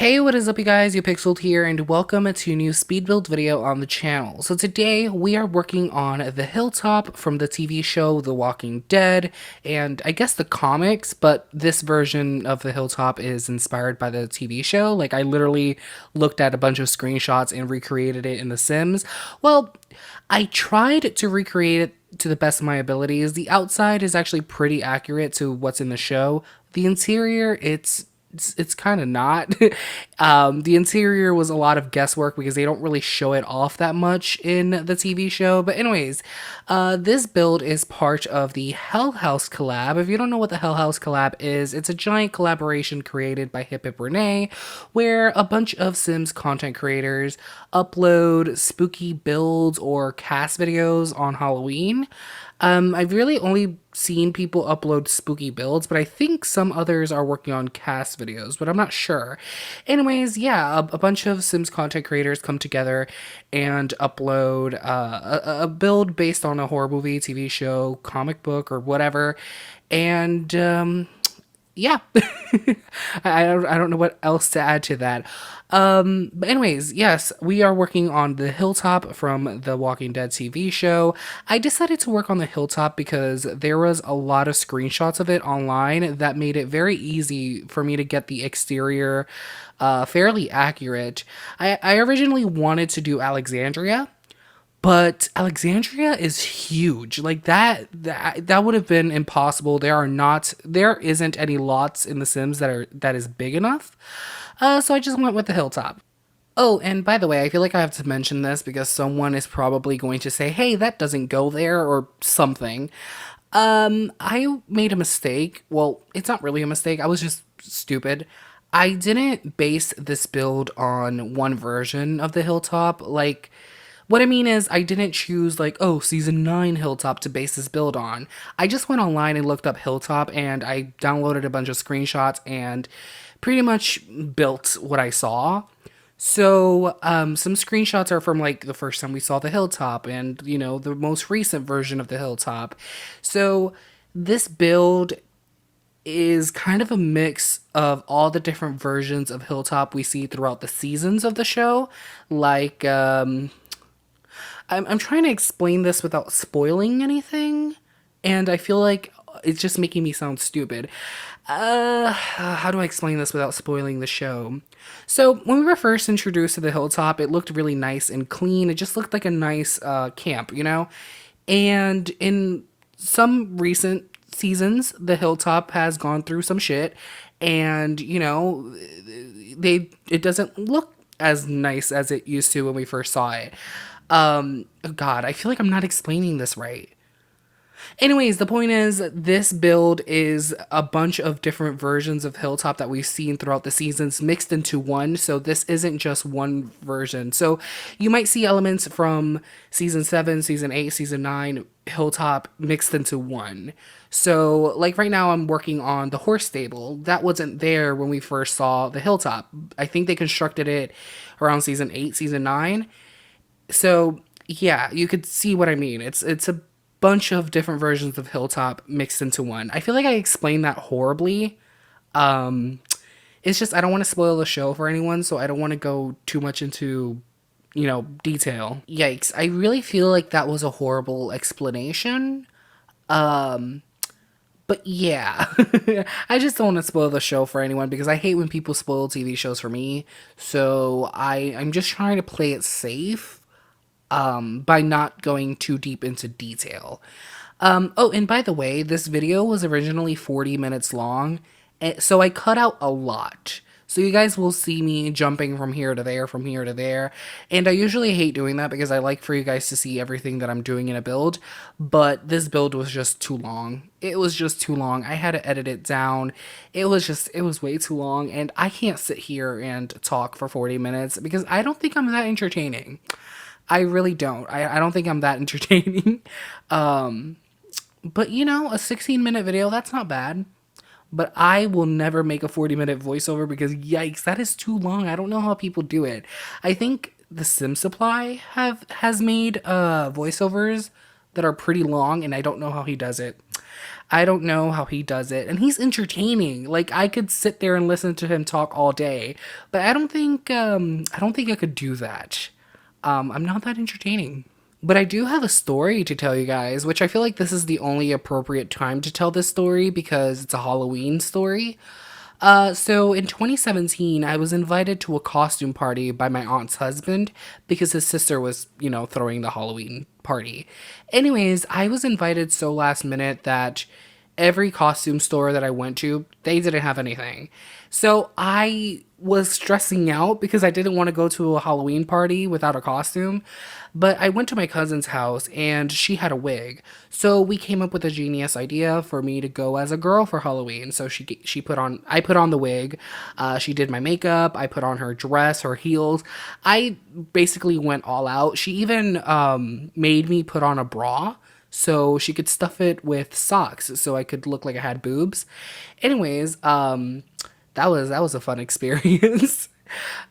Hey, what is up you guys, Pixeled here, and welcome to a new speed build video on the channel. So today, we are working on the Hilltop from the TV show The Walking Dead, and I guess the comics, but this version of the Hilltop is inspired by the TV show. Like, I literally looked at a bunch of screenshots and recreated it in The Sims. Well, I tried to recreate it to the best of my abilities. The outside is actually pretty accurate to what's in the show. The interior, it's kind of not. The interior was a lot of guesswork because they don't really show it off that much in the TV show. But anyways, this build is part of the Hell House collab. If you don't know what the Hell House collab is, it's a giant collaboration created by Hip Hip Renee, where a bunch of Sims content creators upload spooky builds or cast videos on Halloween. I've really only seen people upload spooky builds, but I think some others are working on cast videos, but I'm not sure. Anyways, yeah, a bunch of Sims content creators come together and upload a build based on a horror movie, TV show, comic book, or whatever. And yeah, I don't know what else to add to that. But anyways, yes, we are working on the Hilltop from the Walking Dead TV show. I decided to work on the Hilltop because there was a lot of screenshots of it online that made it very easy for me to get the exterior fairly accurate. I originally wanted to do Alexandria, but Alexandria is huge. Like that would have been impossible. There isn't any lots in The Sims that is big enough. So I just went with the Hilltop. Oh, and by the way, I feel like I have to mention this because someone is probably going to say, "Hey, that doesn't go there" or something. I made a mistake. Well, it's not really a mistake. I was just stupid. I didn't base this build on one version of the Hilltop. Like, what I mean is, I didn't choose, like, oh, season 9 Hilltop to base this build on. I just went online and looked up Hilltop, and I downloaded a bunch of screenshots and pretty much built what I saw. So, some screenshots are from, like, the first time we saw the Hilltop and, the most recent version of the Hilltop. So, this build is kind of a mix of all the different versions of Hilltop we see throughout the seasons of the show. Like, I'm trying to explain this without spoiling anything, and I feel like it's just making me sound stupid. How do I explain this without spoiling the show? So, when we were first introduced to the Hilltop, it looked really nice and clean. It just looked like a nice camp, And in some recent seasons, the Hilltop has gone through some shit, and, it doesn't look as nice as it used to when we first saw it. God, I feel like I'm not explaining this right. Anyways, the point is, this build is a bunch of different versions of Hilltop that we've seen throughout the seasons mixed into one, so this isn't just one version. So you might see elements from season 7, season 8, season 9, Hilltop mixed into one. So, like right now, I'm working on the horse stable. That wasn't there when we first saw the Hilltop. I think they constructed it around season 8, season 9. So yeah, you could see what I mean. It's a bunch of different versions of Hilltop mixed into one. I feel like I explained that horribly. It's just I don't want to spoil the show for anyone, so I don't want to go too much into detail. Yikes! I really feel like that was a horrible explanation. But yeah, I just don't want to spoil the show for anyone because I hate when people spoil TV shows for me. So I'm just trying to play it safe by not going too deep into detail. Oh, and by the way, this video was originally 40 minutes long, so I cut out a lot. So you guys will see me jumping from here to there, from here to there, and I usually hate doing that because I like for you guys to see everything that I'm doing in a build, but this build was just too long. It was just too long. I had to edit it down. It was way too long, and I can't sit here and talk for 40 minutes because I don't think I'm that entertaining. I really don't. I don't think I'm that entertaining. But a 16-minute video, that's not bad. But I will never make a 40-minute voiceover because yikes, that is too long. I don't know how people do it. I think the Sim Supply has made voiceovers that are pretty long, and I don't know how he does it. I don't know how he does it. And he's entertaining. Like, I could sit there and listen to him talk all day, but I don't think I could do that. I'm not that entertaining. But I do have a story to tell you guys, which I feel like this is the only appropriate time to tell this story because it's a Halloween story. So in 2017, I was invited to a costume party by my aunt's husband because his sister was, throwing the Halloween party. Anyways, I was invited so last minute that every costume store that I went to, they didn't have anything. So I was stressing out because I didn't want to go to a Halloween party without a costume. But I went to my cousin's house and she had a wig. So we came up with a genius idea for me to go as a girl for Halloween. So she put on I put on the wig. She did my makeup. I put on her dress, her heels. I basically went all out. She even made me put on a bra so she could stuff it with socks so I could look like I had boobs. Anyways, that was a fun experience.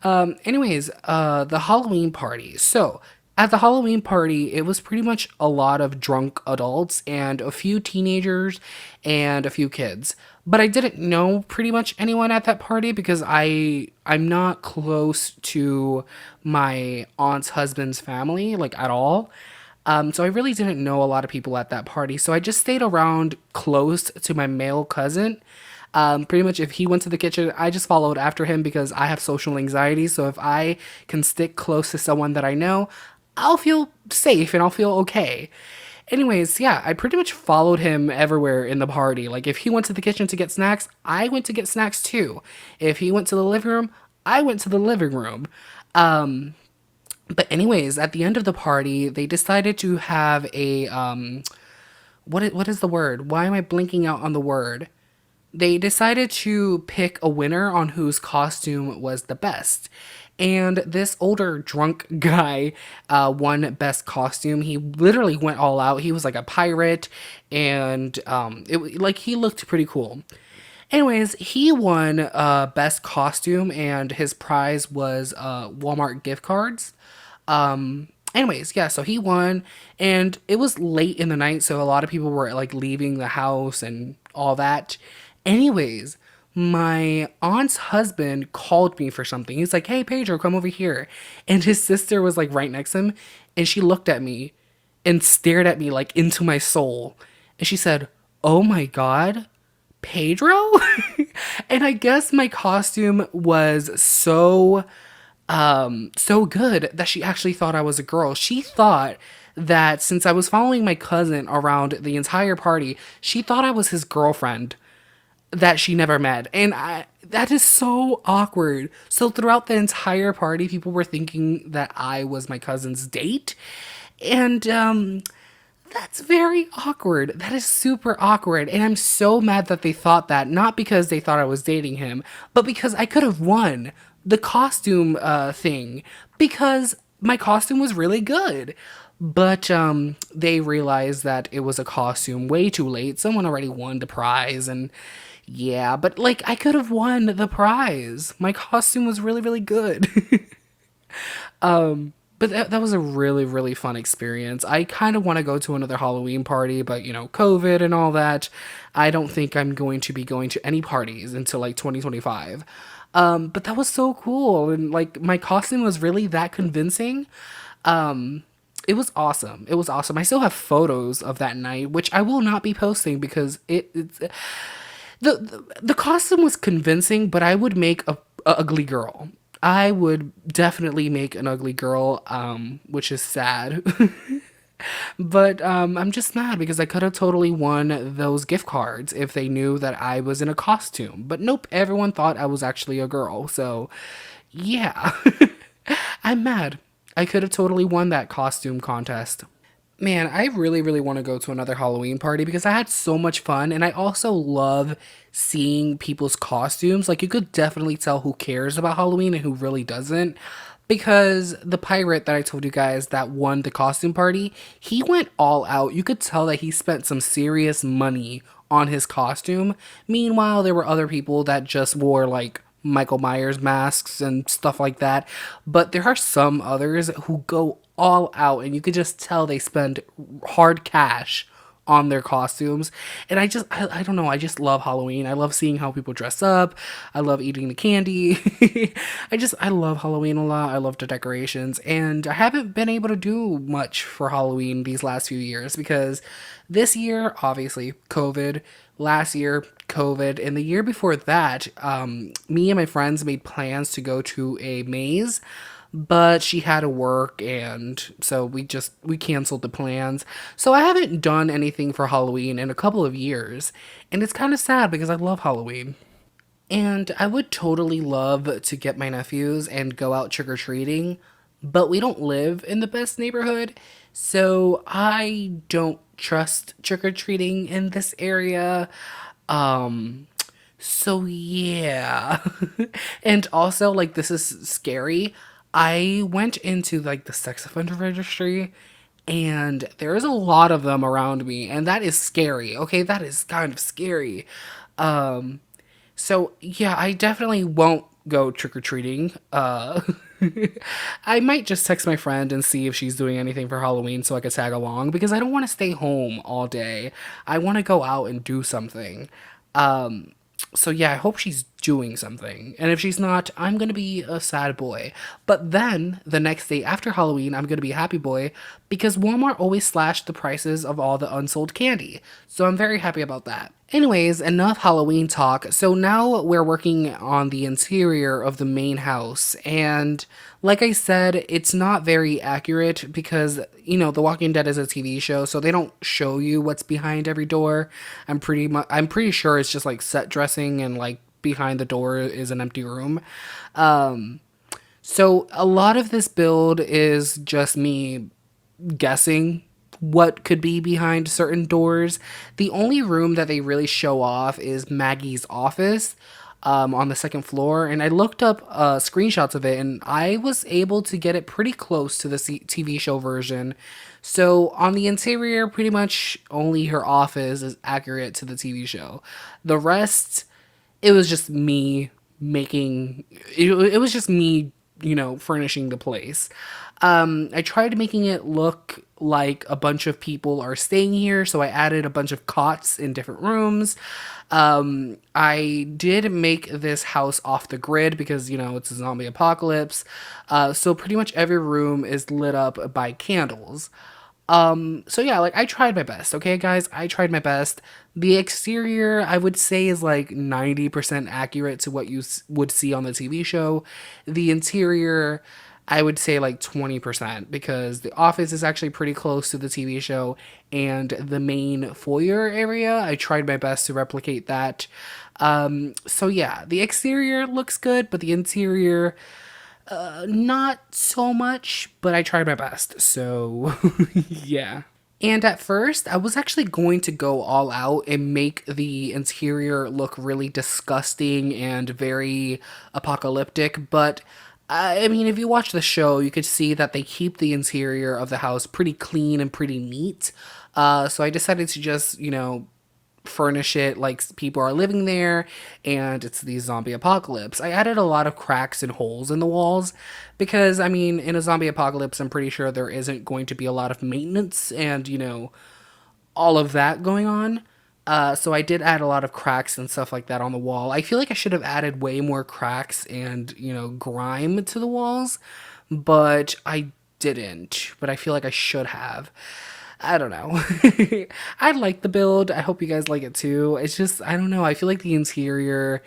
The Halloween party. So, at the Halloween party, it was pretty much a lot of drunk adults and a few teenagers and a few kids. But I didn't know pretty much anyone at that party because I'm not close to my aunt's husband's family like at all. So I really didn't know a lot of people at that party. So I just stayed around close to my male cousin. Pretty much if he went to the kitchen, I just followed after him because I have social anxiety. So if I can stick close to someone that I know, I'll feel safe and I'll feel okay. Anyways, yeah, I pretty much followed him everywhere in the party. Like if he went to the kitchen to get snacks, I went to get snacks too. If he went to the living room, I went to the living room. But anyways, at the end of the party, they decided to have a what is the word? Why am I blinking out on the word? They decided to pick a winner on whose costume was the best. And this older drunk guy won best costume. He literally went all out. He was like a pirate, and he looked pretty cool. Anyways, he won best costume, and his prize was Walmart gift cards. Anyways, yeah, so he won, and it was late in the night, so a lot of people were like leaving the house and all that. Anyways, my aunt's husband called me for something. He's like, "Hey, Pedro, come over here." And his sister was like right next to him, and she looked at me and stared at me like into my soul. And she said, "Oh my God, Pedro?" And I guess my costume was so good that she actually thought I was a girl. She thought that since I was following my cousin around the entire party, she thought I was his girlfriend that she never met. And that is so awkward. So throughout the entire party, people were thinking that I was my cousin's date. And that's very awkward. That is super awkward. And I'm so mad that they thought that, not because they thought I was dating him, but because I could have won the costume thing because my costume was really good. But they realized that it was a costume way too late. Someone already won the prize, and yeah, but like I could have won the prize. My costume was really, really good. But that was a really, really fun experience. I kind of want to go to another Halloween party, but COVID and all that, I don't think I'm going to be going to any parties until like 2025. But that was so cool. And like my costume was really that convincing. It was awesome. It was awesome. I still have photos of that night, which I will not be posting because it's the costume was convincing, but I would make a ugly girl. I would definitely make an ugly girl, which is sad. But I'm just mad because I could have totally won those gift cards if they knew that I was in a costume. But nope, everyone thought I was actually a girl. So, yeah. I'm mad. I could have totally won that costume contest. Man, I really, really want to go to another Halloween party because I had so much fun, and I also love seeing people's costumes. Like, you could definitely tell who cares about Halloween and who really doesn't. Because the pirate that I told you guys that won the costume party, he went all out. You could tell that he spent some serious money on his costume. Meanwhile, there were other people that just wore like Michael Myers masks and stuff like that. But there are some others who go all out, and you could just tell they spend hard cash on their costumes. And I don't know, I just love Halloween. I love seeing how people dress up. I love eating the candy. I love Halloween a lot. I love the decorations. And I haven't been able to do much for Halloween these last few years because this year, obviously, COVID. Last year, COVID. And the year before that, me and my friends made plans to go to a maze, but she had to work, and so we canceled the plans. So I haven't done anything for Halloween in a couple of years, and it's kind of sad because I love Halloween. And I would totally love to get my nephews and go out trick-or-treating, but we don't live in the best neighborhood, so I don't trust trick-or-treating in this area. Um so yeah. And also, like, this is scary. I went into like the sex offender registry, and there's a lot of them around me, and that is scary. Okay, that is kind of scary. Um so yeah, I definitely won't go trick or treating. I might just text my friend and see if she's doing anything for Halloween so I could tag along because I don't want to stay home all day. I want to go out and do something. Um, so yeah, I hope she's doing something. And if she's not, I'm gonna be a sad boy. But then the next day after Halloween, I'm gonna be a happy boy because Walmart always slashed the prices of all the unsold candy. So I'm very happy about that. Anyways, enough Halloween talk. So now we're working on the interior of the main house. And like I said, it's not very accurate because, The Walking Dead is a TV show, so they don't show you what's behind every door. I'm pretty sure it's just like set dressing, and like behind the door is an empty room. Um so a lot of this build is just me guessing what could be behind certain doors. The only room that they really show off is Maggie's office, on the second floor. And I looked up screenshots of it, and I was able to get it pretty close to the TV show version. So on the interior, pretty much only her office is accurate to the TV show. The rest, it was just me making it was just me, furnishing the place. I tried making it look like a bunch of people are staying here, so I added a bunch of cots in different rooms. I did make this house off the grid because, it's a zombie apocalypse. So pretty much every room is lit up by candles. So yeah, like I tried my best, okay, guys? I tried my best. The exterior, I would say, is like 90% accurate to what you would see on the TV show. The interior, I would say like 20% because the office is actually pretty close to the TV show, and the main foyer area, I tried my best to replicate that. So yeah, the exterior looks good, but the interior, not so much, but I tried my best. So, yeah. And at first, I was actually going to go all out and make the interior look really disgusting and very apocalyptic, but I mean, if you watch the show, you could see that they keep the interior of the house pretty clean and pretty neat. So I decided to just, furnish it like people are living there, and it's the zombie apocalypse. I added a lot of cracks and holes in the walls because, I mean, in a zombie apocalypse, I'm pretty sure there isn't going to be a lot of maintenance and, all of that going on. So I did add a lot of cracks and stuff like that on the wall. I feel like I should have added way more cracks and, grime to the walls, but I didn't. But I feel like I should have. I don't know. I like the build. I hope you guys like it too. It's just, I don't know. I feel like the interior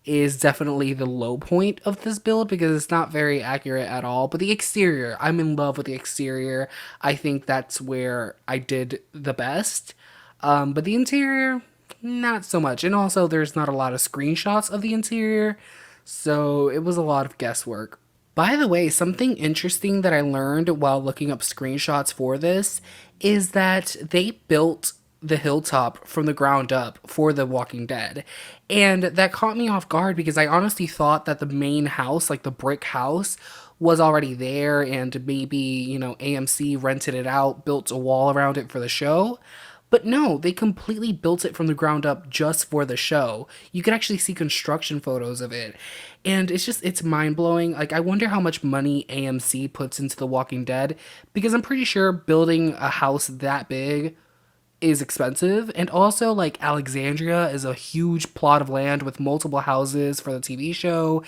is definitely the low point of this build because it's not very accurate at all. But the exterior, I'm in love with the exterior. I think that's where I did the best. But the interior, not so much. And also, there's not a lot of screenshots of the interior, so it was a lot of guesswork. By the way, something interesting that I learned while looking up screenshots for this is that they built the hilltop from the ground up for The Walking Dead. And that caught me off guard because I honestly thought that the main house, like the brick house, was already there, and maybe, AMC rented it out, built a wall around it for the show. But no, they completely built it from the ground up just for the show. You can actually see construction photos of it. And it's mind blowing. Like, I wonder how much money AMC puts into The Walking Dead because I'm pretty sure building a house that big is expensive, and also like Alexandria is a huge plot of land with multiple houses for the TV show,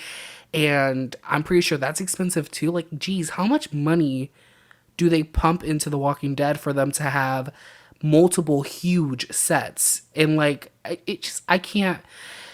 and I'm pretty sure that's expensive too. Like, geez, how much money do they pump into The Walking Dead for them to have multiple huge sets? And like, I can't.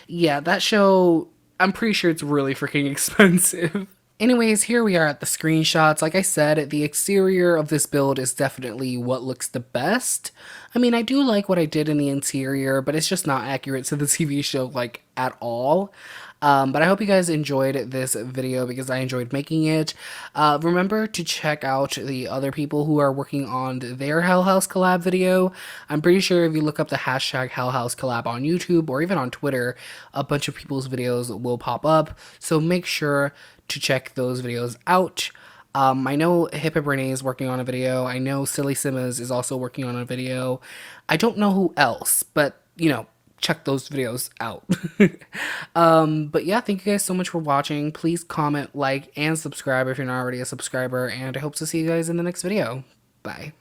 Yeah, that show, I'm pretty sure it's really freaking expensive. Anyways, here we are at the screenshots. Like I said, the exterior of this build is definitely what looks the best. I mean, I do like what I did in the interior, but it's just not accurate to the TV show, like, at all. But I hope you guys enjoyed this video because I enjoyed making it. Remember to check out the other people who are working on their Hell House collab video. I'm pretty sure if you look up the hashtag Hell House collab on YouTube or even on Twitter, a bunch of people's videos will pop up. So make sure to check those videos out. I know Hip Hip Renee is working on a video. I know Silly Simmons is also working on a video. I don't know who else, but, you know, check those videos out. But yeah, thank you guys so much for watching. Please comment, like, and subscribe if you're not already a subscriber, and I hope to see you guys in the next video. Bye.